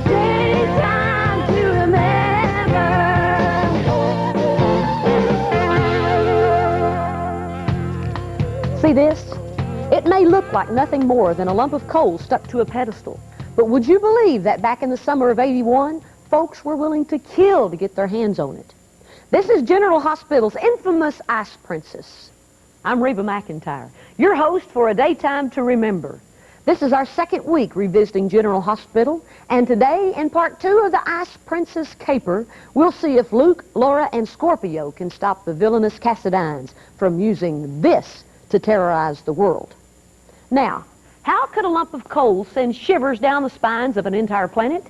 daytime to remember. See this? It may look like nothing more than a lump of coal stuck to a pedestal, but would you believe that back in the summer of '81, folks were willing to kill to get their hands on it? This is General Hospital's infamous Ice Princess. I'm Rebe McEntire, your host for A Daytime to Remember. This is our second week revisiting General Hospital, and today, in part 2 of the Ice Princess caper, we'll see if Luke, Laura, and Scorpio can stop the villainous Cassidines from using this to terrorize the world. Now, how could a lump of coal send shivers down the spines of an entire planet?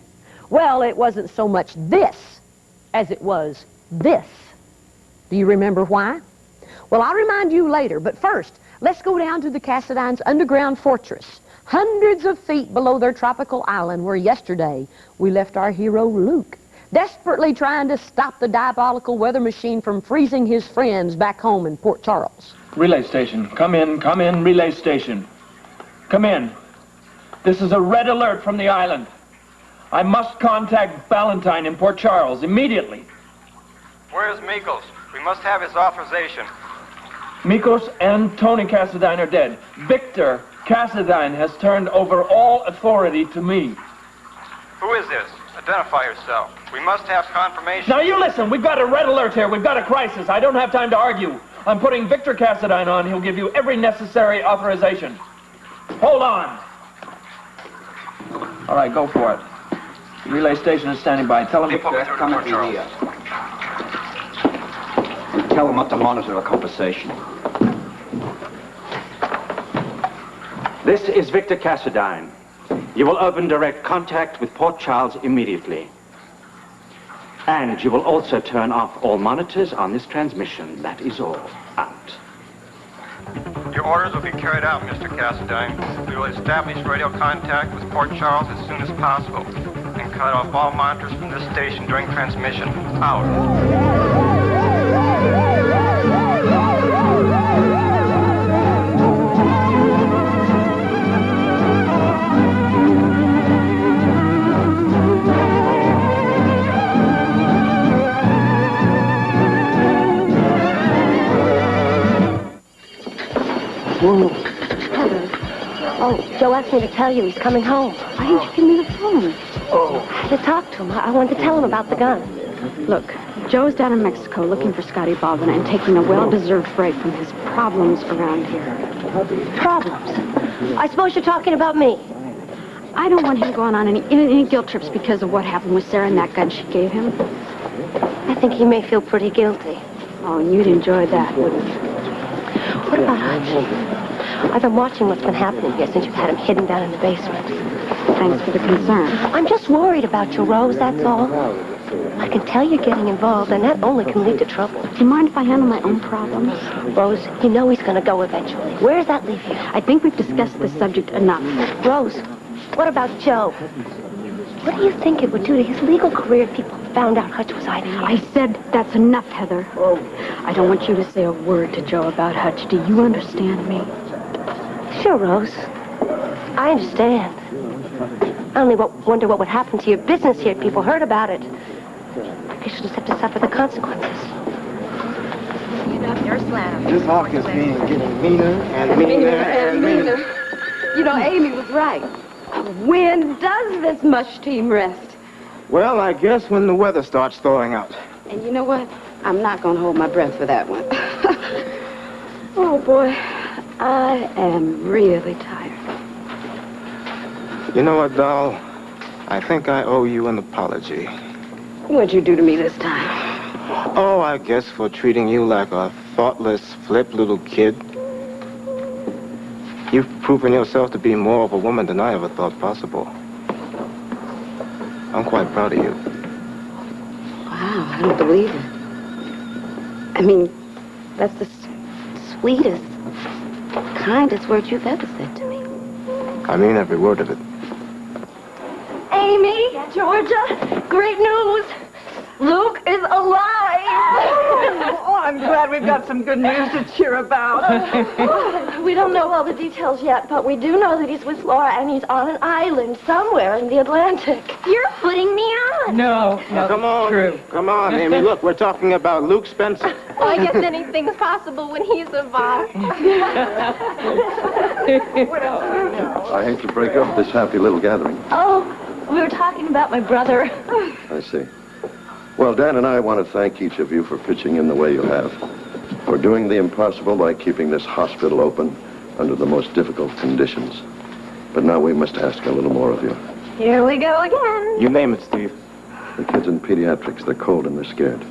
Well, it wasn't so much this as it was this. Do you remember why? Well, I'll remind you later, but first, let's go down to the Cassidines' underground fortress, hundreds of feet below their tropical island where yesterday we left our hero Luke, desperately trying to stop the diabolical weather machine from freezing his friends back home in Port Charles. Relay station, come in, relay station. Come in. This is a red alert from the island. I must contact Valentine in Port Charles immediately. Where is Mikos? We must have his authorization. Mikos and Tony Cassidine are dead. Victor Cassidine has turned over all authority to me. Who is this? Identify yourself. We must have confirmation. Now you listen, we've got a red alert here. We've got a crisis. I don't have time to argue. I'm putting Victor Cassidine on. He'll give you every necessary authorization. Hold on. All right, go for it. The relay station is standing by. Tell him to come at me here. Tell him not to monitor a conversation. This is Victor Cassidine. You will open direct contact with Port Charles immediately. And you will also turn off all monitors on this transmission. That is all. Out. Your orders will be carried out, Mr. Cassidine. We will establish radio contact with Port Charles as soon as possible and cut off all monitors from this station during transmission. Out. Heather. Oh, Joe asked me to tell you he's coming home. Why didn't you give me the phone? Oh. I had to talk to him. I wanted to tell him about the gun. Look, Joe's down in Mexico looking for Scotty Baldwin and taking a well-deserved break from his problems around here. Problems? I suppose you're talking about me. I don't want him going on any guilt trips because of what happened with Sarah and that gun she gave him. I think he may feel pretty guilty. Oh, and you'd enjoy that, wouldn't you? What about Hutch? I've been watching what's been happening here since you've had him hidden down in the basement. Thanks for the concern. I'm just worried about you, Rose, that's all. I can tell you're getting involved, and that only can lead to trouble. Do you mind if I handle my own problems? Rose, you know he's going to go eventually. Where does that leave you? I think we've discussed this subject enough. Rose, what about Joe? What do you think it would do to his legal career if people found out Hutch was hiding here? I said that's enough, Heather. I don't want you to say a word to Joe about Hutch. Do you understand me? Sure, Rose. I understand. I only wonder what would happen to your business here if people heard about it. I guess you'll just have to suffer the consequences. This hawk is getting meaner and meaner and meaner. You know, Amy was right. When does this mush team rest? Well, I guess when the weather starts thawing out. And you know what? I'm not going to hold my breath for that one. Oh, boy. I am really tired. You know what, doll? I think I owe you an apology. What'd you do to me this time? Oh, I guess for treating you like a thoughtless, flip little kid. You've proven yourself to be more of a woman than I ever thought possible. I'm quite proud of you. Wow, I don't believe it. I mean, that's the sweetest, kindest word you've ever said to me. I mean every word of it. Amy, Georgia, great news. Luke is alive. Oh, I'm glad we've got some good news to cheer about. We don't know all the details yet, but we do know that he's with Laura and he's on an island somewhere in the Atlantic. You're putting me on. No, Come on. true. Come on, Amy. Look, we're talking about Luke Spencer. Well, I guess anything's possible when he's involved. I hate to break up this happy little gathering. Oh, we were talking about my brother. I see. Well, Dan and I want to thank each of you for pitching in the way you have. For doing the impossible by keeping this hospital open under the most difficult conditions. But now we must ask a little more of you. Here we go again. You name it, Steve. The kids in pediatrics, they're cold and they're scared.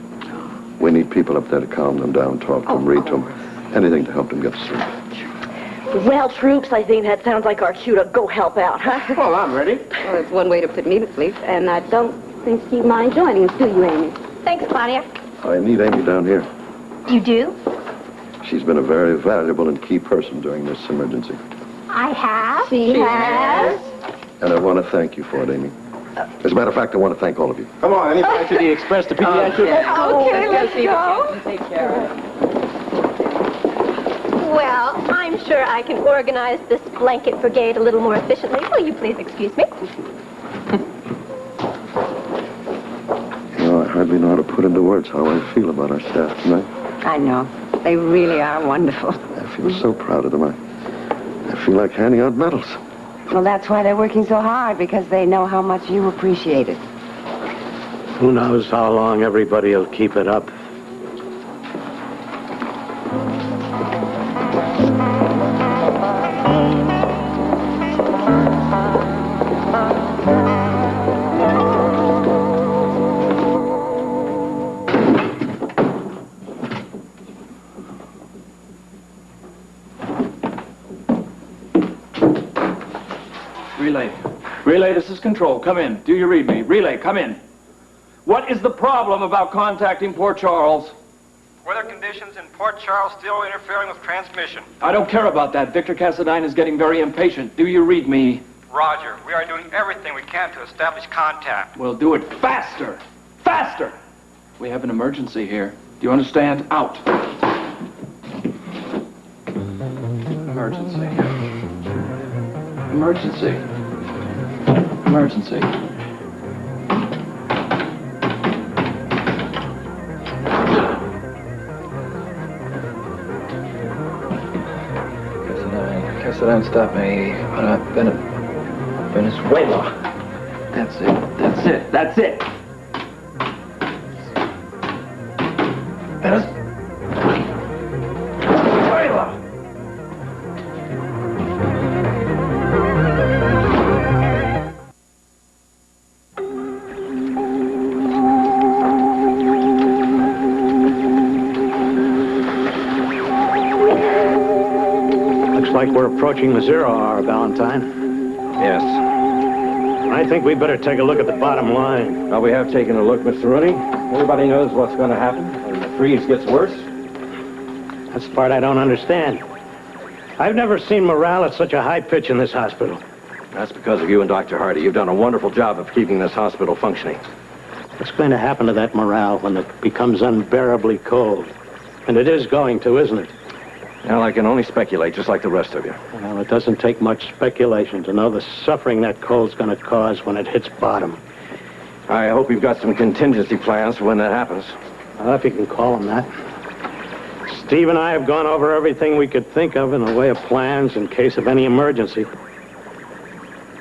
We need people up there to calm them down, talk to them, read to them. Anything to help them get to sleep. Well, troops, I think that sounds like our cue to go help out, huh? Well, I'm ready. Well, it's one way to put me to sleep, and I don't think she'd mind joining us, do you, Amy? Thanks, Claudia. I need Amy down here. You do? She's been a very valuable and key person during this emergency. I have. She has. And I want to thank you for it, Amy. As a matter of fact, I want to thank all of you. Come on, anybody to the Express to pediatrics? Okay, let's go. Take care of it. Well, I'm sure I can organize this blanket brigade a little more efficiently. Will you please excuse me? I hardly know how to put into words how I feel about our staff tonight. I know. They really are wonderful. I feel so proud of them. I feel like handing out medals. Well, that's why they're working so hard, because they know how much you appreciate it. Who knows how long everybody will keep it up. Relay, this is Control. Come in. Do you read me? Relay, come in. What is the problem about contacting Port Charles? Weather conditions in Port Charles still interfering with transmission. I don't care about that. Victor Cassadine is getting very impatient. Do you read me? Roger. We are doing everything we can to establish contact. Well, do it faster. Faster! We have an emergency here. Do you understand? Out. Emergency. Emergency. Emergency. Cassadine, stop me. Venezuela. That's it. That's it. That's it. Venezuela. Like we're approaching the 0 hour, Valentine. Yes. I think we better take a look at the bottom line. Well, we have taken a look, Mr. Rooney. Everybody knows what's going to happen when the freeze gets worse. That's the part I don't understand. I've never seen morale at such a high pitch in this hospital. That's because of you and Dr. Hardy. You've done a wonderful job of keeping this hospital functioning. What's going to happen to that morale when it becomes unbearably cold? And it is going to, isn't it? Well, I can only speculate, just like the rest of you. Well, it doesn't take much speculation to know the suffering that cold's going to cause when it hits bottom. I hope you've got some contingency plans for when that happens. Well, if you can call them that. Steve and I have gone over everything we could think of in the way of plans in case of any emergency.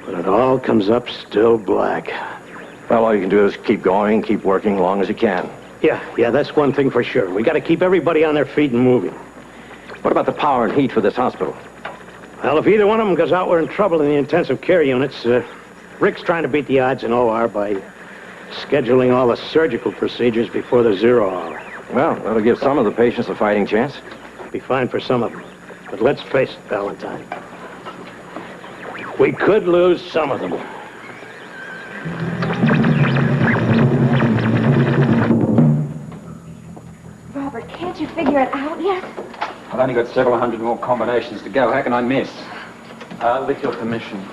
But it all comes up still black. Well, all you can do is keep going, keep working as long as you can. Yeah, that's one thing for sure. We got to keep everybody on their feet and moving. What about the power and heat for this hospital? Well, if either one of them goes out, we're in trouble in the intensive care units. Rick's trying to beat the odds in OR by scheduling all the surgical procedures before the 0 hour. Well, that'll give some of the patients a fighting chance. Be fine for some of them. But let's face it, Valentine. We could lose some of them. Robert, can't you figure it out yet? I've only got several hundred more combinations to go. How can I miss? With your permission.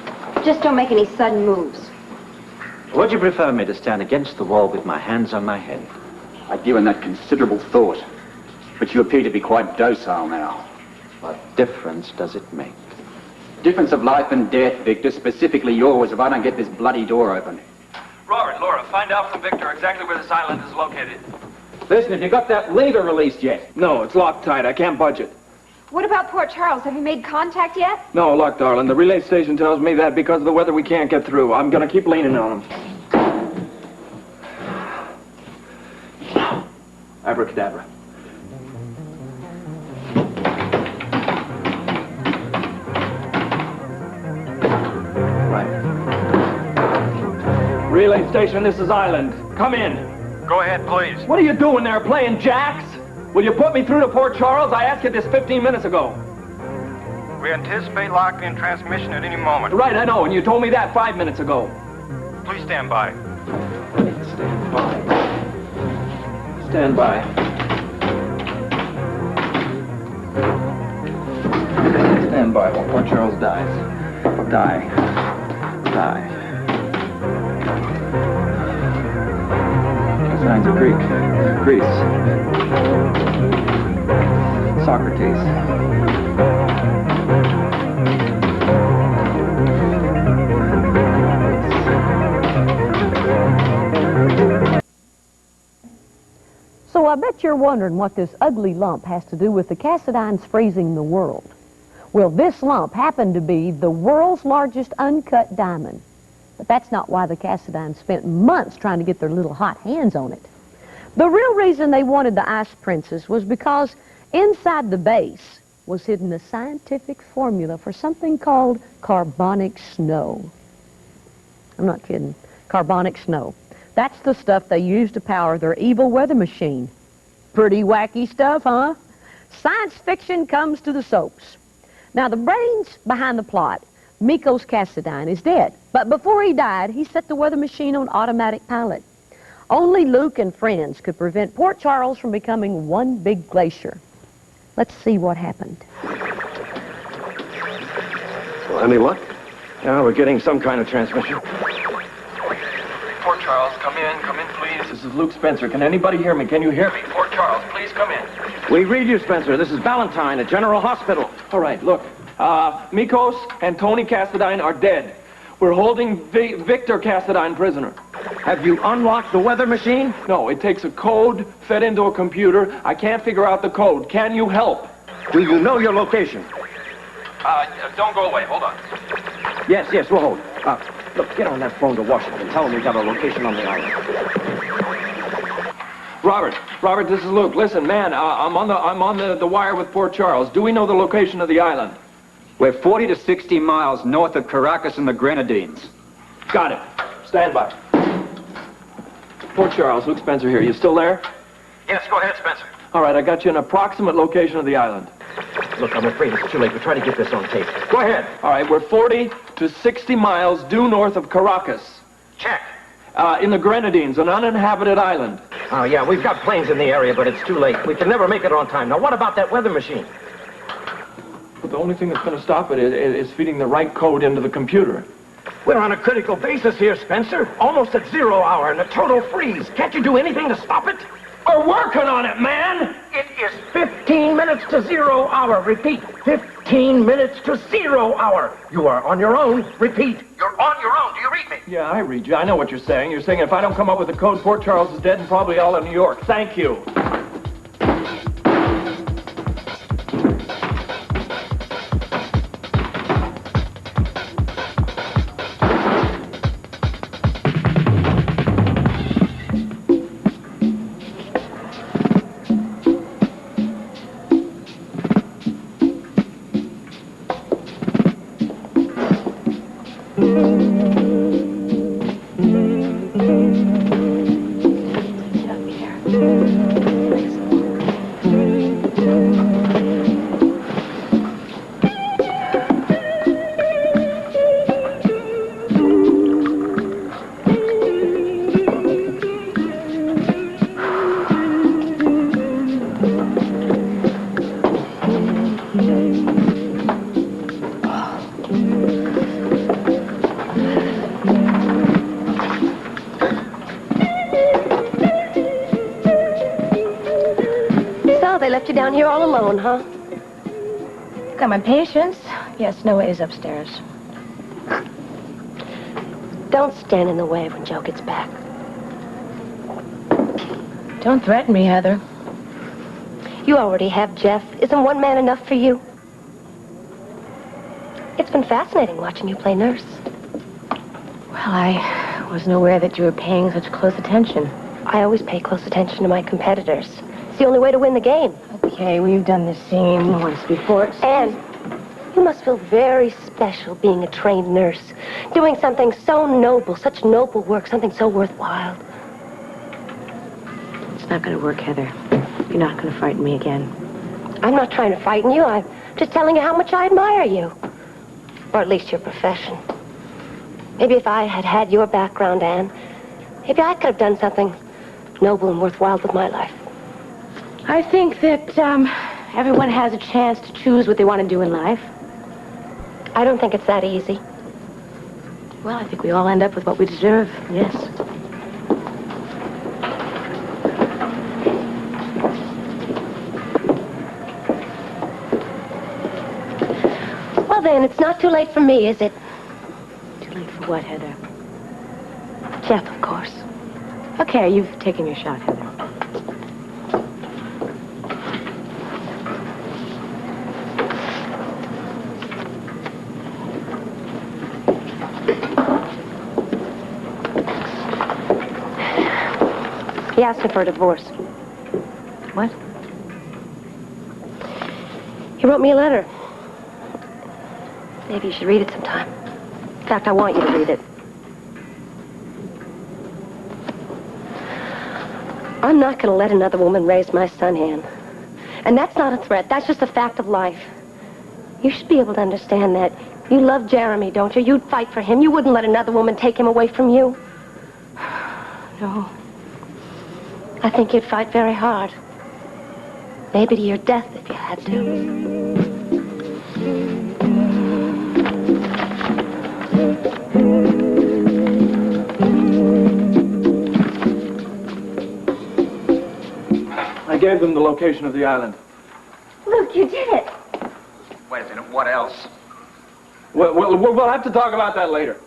Just don't make any sudden moves. Would you prefer me to stand against the wall with my hands on my head? I'd given that considerable thought. But you appear to be quite docile now. What difference does it make? Difference of life and death, Victor, specifically yours, if I don't get this bloody door open. Robert, Laura, find out from Victor exactly where this island is located. Listen, have you got that lever released yet? No, it's locked tight. I can't budge it. What about Port Charles? Have you made contact yet? No, look, darling, the relay station tells me that because of the weather we can't get through. I'm gonna keep leaning on them. Abracadabra. Right. Relay station, this is Island. Come in. Go ahead, please. What are you doing there, playing jacks? Will you put me through to Port Charles? I asked you this 15 minutes ago. We anticipate locking in transmission at any moment. Right, I know, and you told me that 5 minutes ago. Please stand by. Stand by. Stand by. Stand by while Port Charles dies. Die. Signs of Greek. Greece. Socrates. So I bet you're wondering what this ugly lump has to do with the Cassidines freezing the world. Well, this lump happened to be the world's largest uncut diamond. But that's not why the Cassidines spent months trying to get their little hot hands on it. The real reason they wanted the Ice Princess was because inside the base was hidden a scientific formula for something called carbonic snow. I'm not kidding. Carbonic snow. That's the stuff they use to power their evil weather machine. Pretty wacky stuff, huh? Science fiction comes to the soaps. Now, the brains behind the plot, Mikos Cassidine, is dead. But before he died, he set the weather machine on automatic pilot. Only Luke and friends could prevent Port Charles from becoming one big glacier. Let's see what happened. Well, any luck? Yeah, we're getting some kind of transmission. Port Charles, come in, please. This is Luke Spencer. Can anybody hear me? Can you hear me? Port Charles, please come in. We read you, Spencer. This is Valentine at General Hospital. All right, look. Mikos and Tony Cassidine are dead. We're holding Victor Cassidine prisoner. Have you unlocked the weather machine? No, it takes a code fed into a computer. I can't figure out the code. Can you help? Do you know your location? Don't go away. Hold on. Yes, we'll hold. Look, get on that phone to Washington. Tell them we got a location on the island. Robert, this is Luke. Listen, man, I'm on the wire with Port Charles. Do we know the location of the island? We're 40 to 60 miles north of Caracas and the Grenadines. Got it. Stand by. Port Charles, Luke Spencer here. You still there? Yes, go ahead, Spencer. All right, I got you an approximate location of the island. Look, I'm afraid it's too late. We're trying to get this on tape. Go ahead. All right, we're 40 to 60 miles due north of Caracas. Check. In the Grenadines, an uninhabited island. Oh, yeah, we've got planes in the area, but it's too late. We can never make it on time. Now, what about that weather machine? But the only thing that's going to stop it is feeding the right code into the computer. We're on a critical basis here, Spencer. Almost at 0 hour and a total freeze. Can't you do anything to stop it? We're working on it, man! It is 15 minutes to 0 hour. Repeat, 15 minutes to 0 hour. You are on your own. Repeat. You're on your own. Do you read me? Yeah, I read you. I know what you're saying. You're saying if I don't come up with a code, Port Charles is dead and probably all of New York. Thank you. you down here all alone, huh? Got my patients. Yes, Noah is upstairs. Don't stand in the way when Joe gets back. Don't threaten me, Heather. You already have Jeff. Isn't one man enough for you? It's been fascinating watching you play nurse. Well, I wasn't aware that you were paying such close attention. I always pay close attention to my competitors. It's the only way to win the game. Okay, we've done this scene once before. And you must feel very special being a trained nurse, doing something so noble, such noble work, something so worthwhile. It's not going to work, Heather. You're not going to frighten me again. I'm not trying to frighten you. I'm just telling you how much I admire you. Or at least your profession. Maybe if I had had your background, Anne, maybe I could have done something noble and worthwhile with my life. I think that everyone has a chance to choose what they want to do in life. I don't think it's that easy. Well, I think we all end up with what we deserve, yes. Well, then, it's not too late for me, is it? Too late for what, Heather? Jeff, of course. Okay, you've taken your shot, Heather. He asked me for a divorce. What? He wrote me a letter. Maybe you should read it sometime. In fact, I want you to read it. I'm not going to let another woman raise my son, Anne. And that's not a threat. That's just a fact of life. You should be able to understand that. You love Jeremy, don't you? You'd fight for him. You wouldn't let another woman take him away from you. No. I think you'd fight very hard. Maybe to your death if you had to. I gave them the location of the island. Luke, you did it. Wait a minute, what else? We'll have to talk about that later.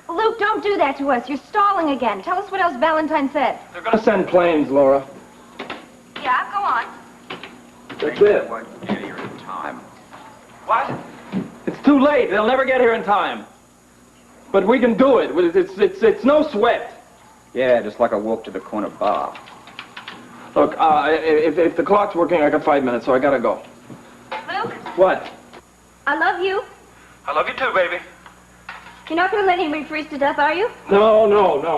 Luke, don't do that to us. You're stalling again. Tell us what else Valentine said. They're going to send planes, Laura. Yeah, go on. That's it. Won't get here in time. What? It's too late. They'll never get here in time. But we can do it. It's no sweat. Yeah, just like a walk to the corner bar. Look, if the clock's working, I got 5 minutes, so I gotta go. Luke, What? I love you. I love you too, baby. You're not going to let anybody freeze to death, are you? No.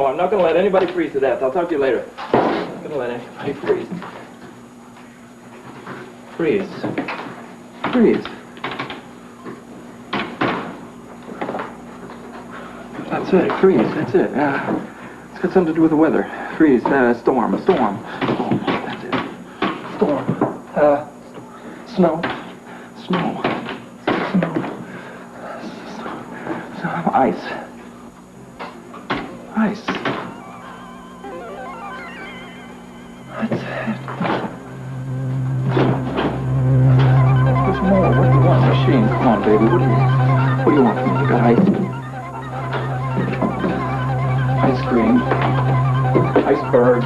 I'm not gonna let anybody freeze to death. I'll talk to you later. I'm not gonna let anybody freeze. Freeze. That's it. Freeze. That's it. It's got something to do with the weather. Freeze. Storm. That's it. Storm. Snow. Ice. That's it. There's more. What do you want, machine? Come on, baby. What do you want from me? You got ice cream. Iceberg.